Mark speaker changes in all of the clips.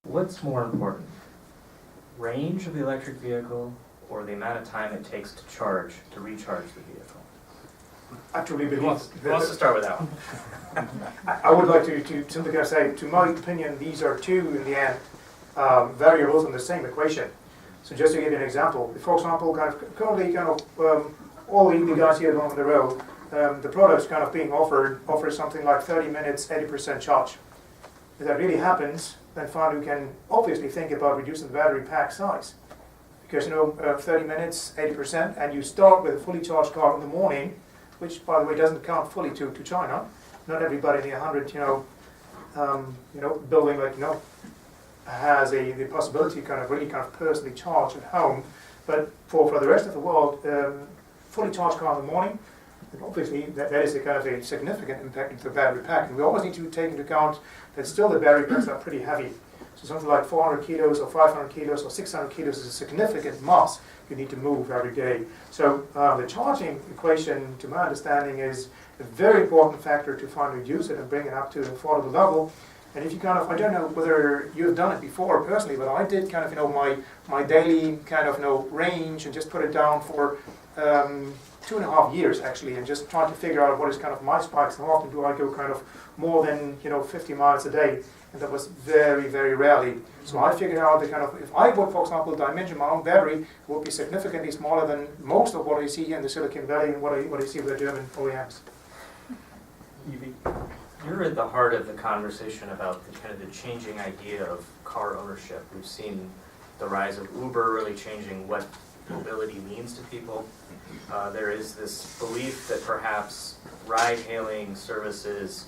Speaker 1: What's more important, range of the electric vehicle or the amount of time it takes to recharge the vehicle?
Speaker 2: Actually,
Speaker 1: Who wants to start with that one?
Speaker 2: I would like to simply kind of say, to my opinion, these are two, in the end, variables in the same equation. So just to give you an example, for example, currently all the guys here along the road, the products kind of being offered something like 30 minutes, 80% charge. If that really happens, then finally we can obviously think about reducing the battery pack size. Because 30 minutes, 80%, and you start with a fully charged car in the morning, which by the way doesn't count fully to China. Not everybody in the 100 building has the possibility to really personally charge at home. But for the rest of the world, fully charged car in the morning, obviously that is a kind of a significant impact into the battery pack. And we always need to take into account that still the battery packs are pretty heavy. So something like 400 kilos or 500 kilos or 600 kilos is a significant mass you need to move every day. So the charging equation, to my understanding, is a very important factor to finally reduce it and bring it up to an affordable level. And if you I don't know whether you've done it before personally, but I did my daily range and just put it down for 2.5 years actually, and just trying to figure out what is my spikes and how often do I go more than 50 miles a day. And that was very, very rarely. So I figured out that if I would, for example, dimension my own battery, it would be significantly smaller than most of what I see here in the Silicon Valley and what I see with the German OEMs.
Speaker 1: You're at the heart of the conversation about the changing idea of car ownership. We've seen the rise of Uber really changing what mobility means to people. There is this belief that perhaps ride-hailing services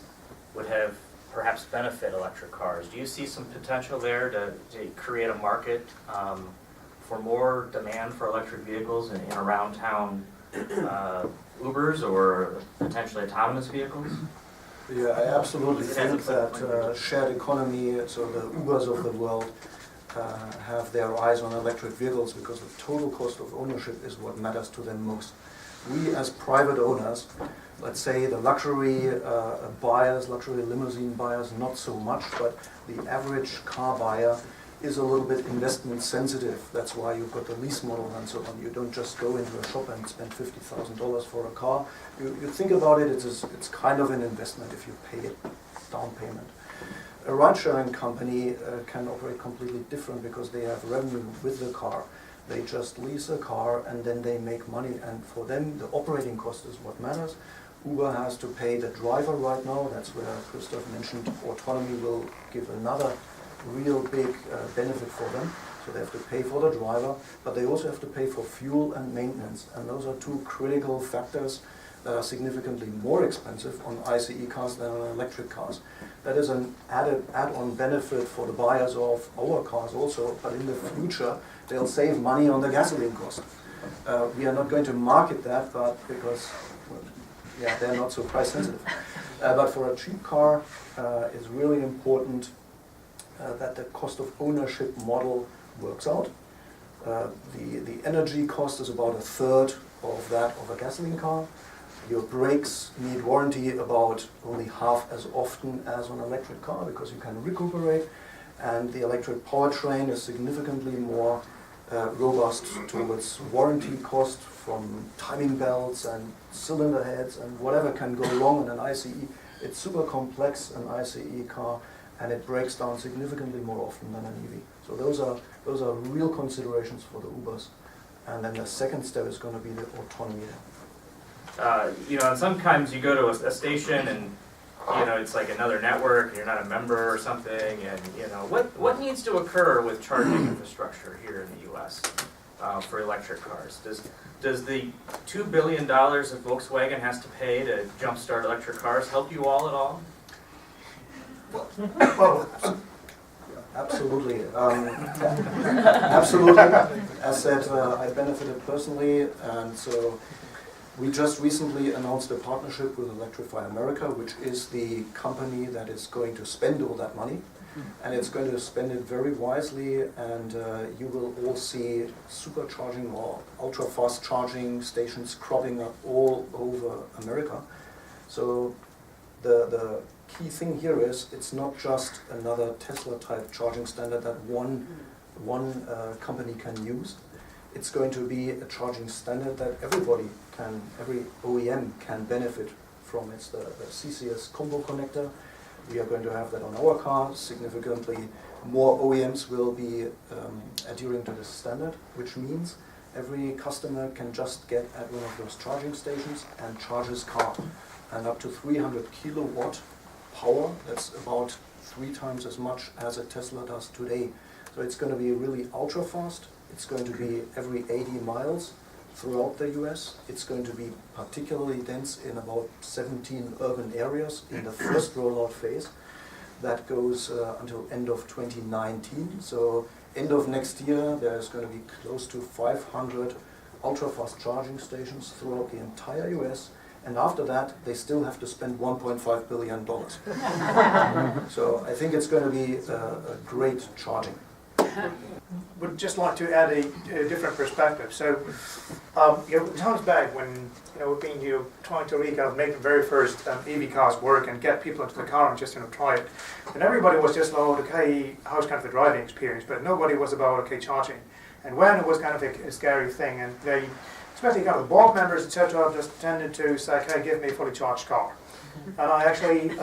Speaker 1: would have perhaps benefit electric cars. Do you see some potential there to create a market for more demand for electric vehicles in around town Ubers or potentially autonomous vehicles?
Speaker 3: Yeah, I absolutely think that shared economy, so the Ubers of the world, have their eyes on electric vehicles because the total cost of ownership is what matters to them most. We as private owners, let's say the luxury buyers, luxury limousine buyers, not so much, but the average car buyer is a little bit investment sensitive. That's why you've got the lease model and so on. You don't just go into a shop and spend $50,000 for a car. You think about it, it's kind of an investment if you pay it down payment. A ride-sharing company can operate completely different because they have revenue with the car. They just lease a car and then they make money, and for them the operating cost is what matters. Uber has to pay the driver right now. That's where Christoph mentioned autonomy will give another real big benefit for them. So they have to pay for the driver, but they also have to pay for fuel and maintenance. And those are two critical factors that are significantly more expensive on ICE cars than on electric cars. That is an add-on benefit for the buyers of our cars also, but in the future they'll save money on the gasoline cost. We are not going to market that, but because they're not so price sensitive. But for a cheap car, it's really important that the cost of ownership model works out. The energy cost is about 1/3 of that of a gasoline car. Your brakes need warranty about only half as often as an electric car because you can recuperate, and the electric powertrain is significantly more robust towards warranty cost from timing belts and cylinder heads and whatever can go wrong in an ICE. It's super complex, an ICE car, and it breaks down significantly more often than an EV. So those are real considerations for the Ubers. And then the second step is going to be the autonomy.
Speaker 1: And sometimes you go to a station and it's like another network and you're not a member or something, and what needs to occur with charging infrastructure here in the US for electric cars? Does the $2 billion that Volkswagen has to pay to jumpstart electric cars help you all at all?
Speaker 3: Well, absolutely. Absolutely. As said, I benefited personally, and so we just recently announced a partnership with Electrify America, which is the company that is going to spend all that money, and it's going to spend it very wisely, and you will all see supercharging or ultra-fast charging stations cropping up all over America. So the key thing here is it's not just another Tesla type charging standard that one company can use. It's going to be a charging standard that every OEM can benefit from. It's the CCS combo connector. We are going to have that on our car. Significantly more OEMs will be adhering to this standard, which means every customer can just get at one of those charging stations and charge his car. And up to 300 kilowatt power, that's about 3 times as much as a Tesla does today. So it's going to be really ultra fast. It's going to be every 80 miles throughout the US. It's going to be particularly dense in about 17 urban areas in the first rollout phase. That goes until end of 2019. So end of next year, there's going to be close to 500 ultra-fast charging stations throughout the entire US. And after that, they still have to spend $1.5 billion. So I think it's going to be a great charging.
Speaker 2: Would just like to add a different perspective. So, times back when we've been trying to really kind of make the very first EV cars work and get people into the car and just try it, and everybody was just about okay, how's kind of the driving experience, but nobody was about okay charging. And when it was kind of a scary thing, and they, especially kind of the board members, etc., just tended to say, okay, give me a fully charged car. And I actually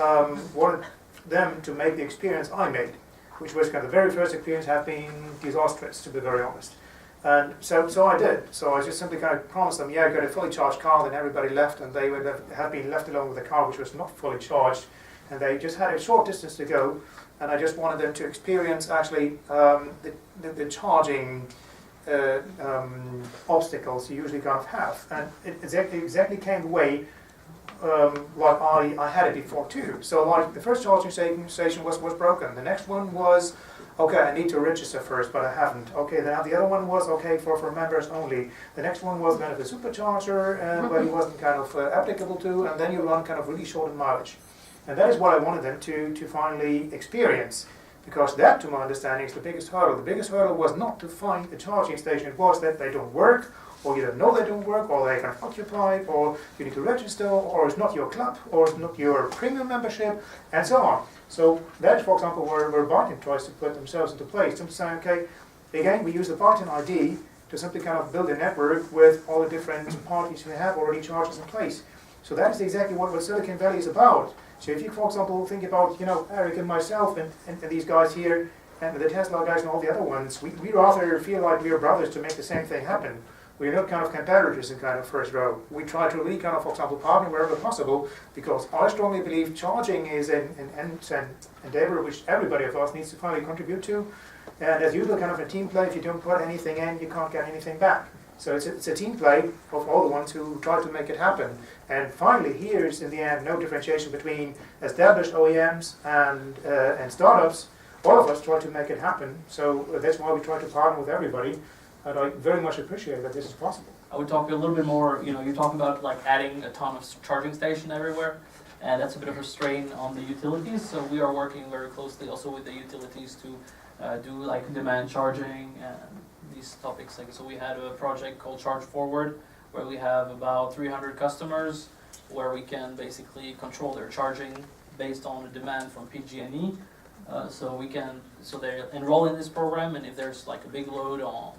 Speaker 2: wanted them to make the experience I made, which was kind of the very first experience, have been disastrous, to be very honest. And so I did. So I just simply kind of promised them, yeah, I got a fully charged car, then everybody left, and they would have been left alone with a car which was not fully charged, and they just had a short distance to go, and I just wanted them to experience actually the charging obstacles you usually kind of have. And it exactly came the way like I had it before too. So like the first charging station was broken. The next one was, okay, I need to register first, but I haven't. Okay, then the other one was okay for members only. The next one was kind of a supercharger, but it wasn't kind of applicable to, and then you run kind of really short in mileage. And that is what I wanted them to finally experience, because that, to my understanding, is the biggest hurdle. The biggest hurdle was not to find a charging station, it was that they don't work, or you don't know they don't work, or they're kind of occupied, or you need to register, or it's not your club, or it's not your premium membership, and so on. So that's, for example, where Barton tries to put themselves into place. Simply saying, okay, again, we use the Barton ID to simply kind of build a network with all the different parties who have already chargers in place. So that is exactly what Silicon Valley is about. So if you, for example, think about, Eric and myself and these guys here, and the Tesla guys and all the other ones, we rather feel like we are brothers to make the same thing happen. We're not kind of competitors in kind of first row. We try to really kind of, for example, partner wherever possible, because I strongly believe charging is an endeavor which everybody of us needs to finally contribute to. And as usual, kind of a team play, if you don't put anything in, you can't get anything back. So it's a team play of all the ones who try to make it happen. And finally, here is in the end no differentiation between established OEMs and startups. All of us try to make it happen. So that's why we try to partner with everybody. And I very much appreciate that this is possible.
Speaker 4: I would talk a little bit more, you're talking about like adding a ton of charging stations everywhere, and that's a bit of a strain on the utilities. So we are working very closely also with the utilities to do like demand charging and these topics. Like, so we had a project called Charge Forward, where we have about 300 customers, where we can basically control their charging based on the demand from PG&E. So they enroll in this program, and if there's like a big load on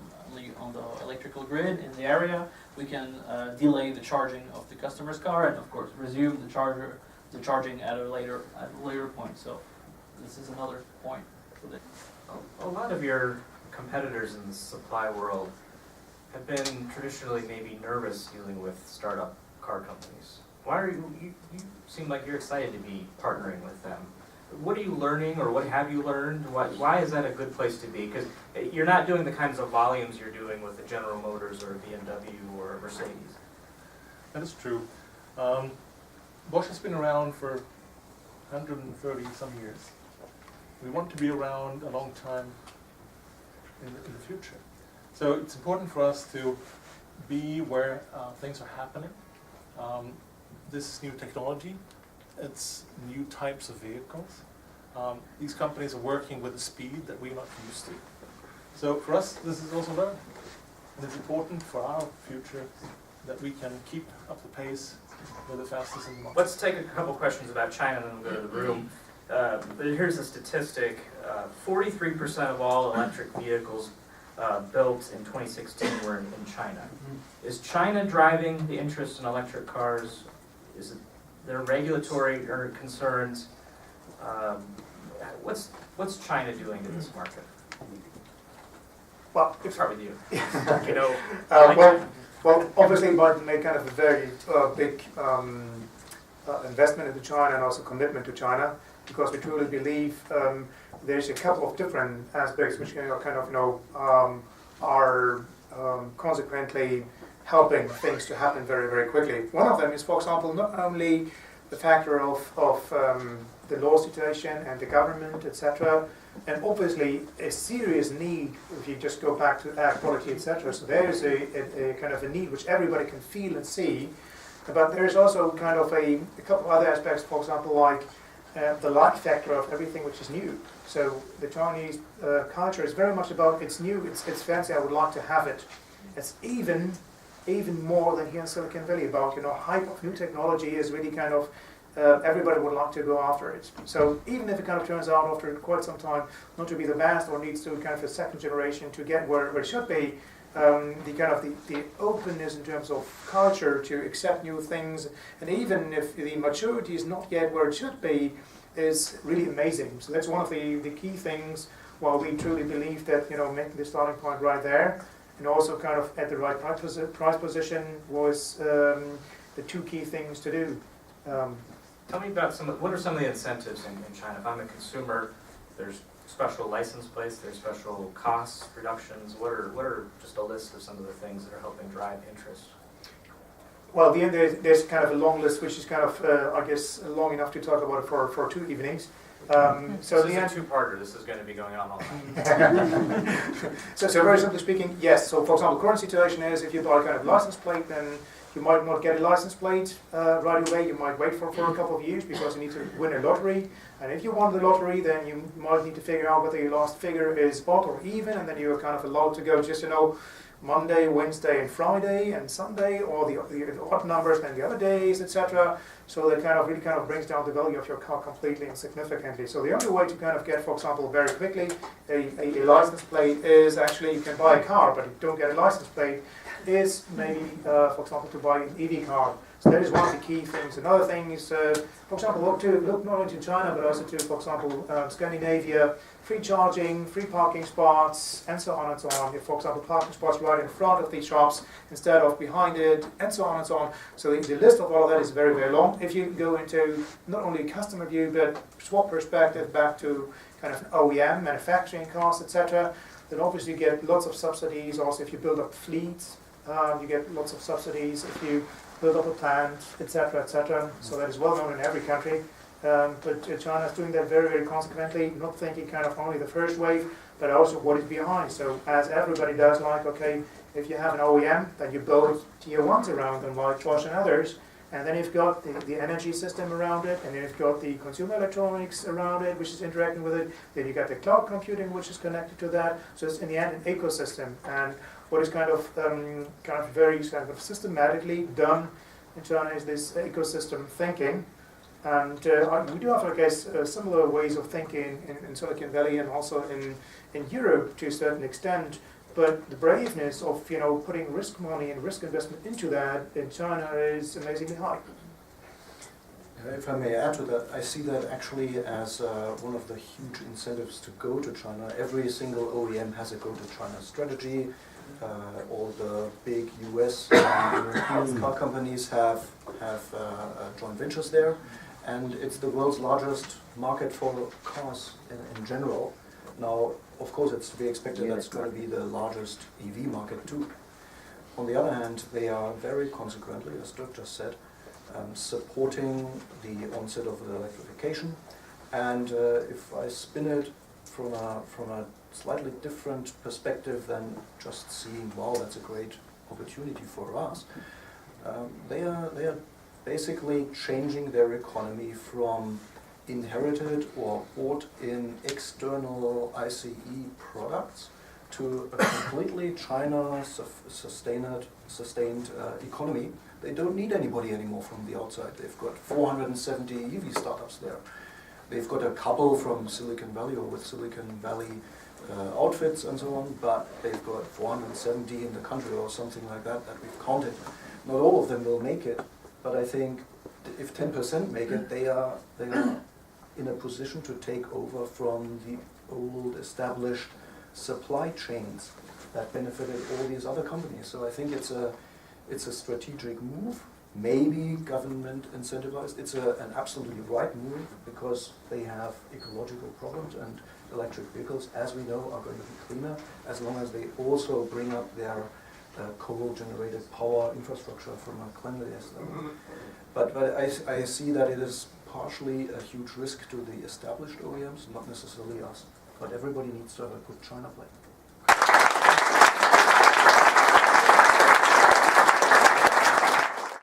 Speaker 4: the electrical grid in the area, we can delay the charging of the customer's car, and of course resume the charging at a later point. So this is another point for this.
Speaker 1: A lot of your competitors in the supply world have been traditionally maybe nervous dealing with startup car companies. Why are you seem like you're excited to be partnering with them? What are you learning, or what have you learned? Why is that a good place to be? Because you're not doing the kinds of volumes you're doing with a General Motors or a BMW or a Mercedes.
Speaker 5: That is true. Bosch has been around for 130 some years. We want to be around a long time in the future. So it's important for us to be where things are happening. This is new technology. It's new types of vehicles. These companies are working with a speed that we're not used to. So for us, this is also learning. And it's important for our future that we can keep up the pace. We're the fastest in the market.
Speaker 1: Let's take a couple questions about China and then we'll go to the room. But here's a statistic, 43% of all electric vehicles built in 2016 were in China. Is China driving the interest in electric cars? Is it there regulatory or concerns? What's China doing in this market?
Speaker 2: Well,
Speaker 1: Let's start with you. You know,
Speaker 2: well, obviously Biden made kind of a very big investment into China and also commitment to China, because we truly believe there's a couple of different aspects which are consequently helping things to happen very, very quickly. One of them is, for example, not only the factor of the law situation and the government, etc., and obviously a serious need if you just go back to air quality, etc. So there is a kind of a need which everybody can feel and see, but there is also kind of a couple of other aspects, for example, like the like factor of everything which is new. So the Chinese culture is very much about it's new, it's fancy, I would like to have it. It's even more than here in Silicon Valley about, hype of new technology is really kind of everybody would like to go after it. So even if it kind of turns out after quite some time not to be the best or needs to kind of a second generation to get where it should be, the openness in terms of culture to accept new things, and even if the maturity is not yet where it should be, is really amazing. So that's one of the key things. While we truly believe that making the starting point right there, and also kind of at the right price position was the two key things to do.
Speaker 1: tell me about what are some of the incentives in China? If I'm a consumer, there's special license plates, there's special cost reductions. What are just a list of some of the things that are helping drive interest?
Speaker 2: Well, at the end there's kind of a long list, which is kind of, I guess, long enough to talk about it for 2 evenings.
Speaker 1: So this is a two-parter. This is going to be going on all night.
Speaker 2: So very simply speaking, yes. So for example, current situation is if you buy a kind of license plate, then you might not get a license plate right away. You might wait for a couple of years because you need to win a lottery. And if you won the lottery, then you might need to figure out whether your last figure is odd or even, and then you're kind of allowed to go just, Monday, Wednesday, and Friday, and Sunday, or the odd numbers than the other days, etc. So that really brings down the value of your car completely and significantly. So the only way to kind of get, for example, very quickly a license plate is actually you can buy a car, but you don't get a license plate, is maybe, for example, to buy an EV car. So that is one of the key things. Another thing is, for example, look not only to China, but also to, for example, Scandinavia, free charging, free parking spots, and so on and so on. For example, parking spots right in front of these shops instead of behind it, and so on and so on. So the list of all of that is very, very long. If you go into not only customer view, but swap perspective back to kind of an OEM, manufacturing costs, etc., then obviously you get lots of subsidies. Also, if you build up fleets, you get lots of subsidies. If you build up a plant, etc., etc. So that is well known in every country. But China is doing that very, very consequently, not thinking kind of only the first wave, but also what is behind. So as everybody does, like, okay, if you have an OEM, then you build tier ones around them, like Bosch and others, and then you've got the energy system around it, and then you've got the consumer electronics around it, which is interacting with it, then you've got the cloud computing, which is connected to that. So it's in the end an ecosystem. And what is kind of very systematically done in China is this ecosystem thinking. And we do have, I guess, similar ways of thinking in Silicon Valley and also in Europe to a certain extent. But the braveness of putting risk money and risk investment into that in China is amazingly high.
Speaker 3: If I may add to that, I see that actually as one of the huge incentives to go to China. Every single OEM has a go to China strategy. All the big US and European car companies have joint ventures there. And it's the world's largest market for cars in general. Now, of course, it's to be expected that's going to be the largest EV market too. On the other hand, they are very consequently, as Dirk just said, supporting the onset of the electrification. And if I spin it from a slightly different perspective than just seeing, wow, that's a great opportunity for us, they are basically changing their economy from inherited or bought in external ICE products to a completely China-sustained economy, they don't need anybody anymore from the outside. They've got 470 EV startups there. They've got a couple from Silicon Valley or with Silicon Valley outfits and so on, but they've got 470 in the country or something like that we've counted. Not all of them will make it, but I think if 10% make it, they are in a position to take over from the old established supply chains that benefited all these other companies. So I think it's a strategic move, maybe government incentivized. It's an absolutely right move because they have ecological problems, and electric vehicles, as we know, are going to be cleaner as long as they also bring up their coal-generated power infrastructure from a cleanliness level. But I see that it is partially a huge risk to the established OEMs, not necessarily us. But everybody needs to have a good China play.